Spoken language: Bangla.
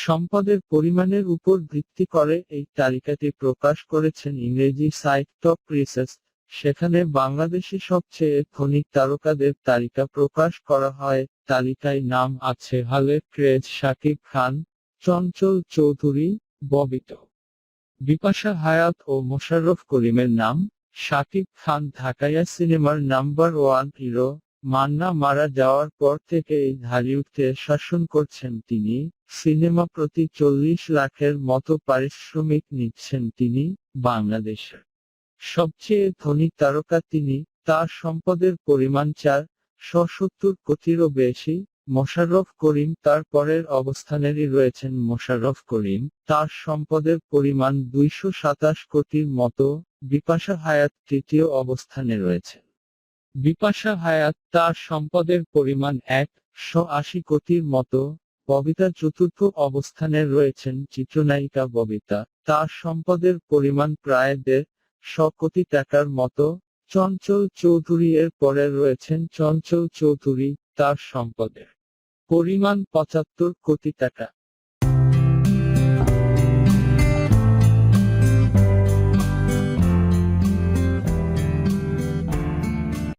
সম্পদের পরিমাণের উপর ভিত্তি করে এই তালিকাটি প্রকাশ করেছেন ইংরেজি সাইট টপ রিসার্চ। সেখানে বাংলাদেশি সবচেয়ে ধনী তারকাদের তালিকা প্রকাশ করা হয়। তালিকায় নাম আছে হালের ক্রেজ শাকিব খান, চঞ্চল চৌধুরী, ববিতা, বিপাশা হায়াত ও মোশাররফ করিমের নাম। শাকিব খান ঢাকাইয়া সিনেমার নাম্বার ওয়ান হিরো। মান্না মারা যাওয়ার পর থেকে এই ঢালিউডকে শাসন করছেন তিনি। সিনেমা প্রতি 40 লাখের মতো পারিশ্রমিক নিচ্ছেন তিনি। বাংলাদেশের সবচেয়ে ধনী তারকা তিনি। তার সম্পদের পরিমাণ 470 কোটিরও বেশি। মোশাররফ করিম তার পরের অবস্থানেরই রয়েছেন মোশাররফ করিম, তার সম্পদের পরিমাণ 227 কোটির মতো। বিপাশা হায়াত তৃতীয় অবস্থানে রয়েছে। বিপাশা হায়াত তার সম্পদের পরিমাণ 180 কোটির মতো। ববিতা চতুর্থ অবস্থানে রয়েছেন চিত্রনায়িকা ববিতা, তার সম্পদের পরিমাণ প্রায় 150 কোটি টাকার মতো। চঞ্চল চৌধুরী এর পরে রয়েছেন চঞ্চল চৌধুরী, তার সম্পদের পরিমাণ 75 কোটি টাকা।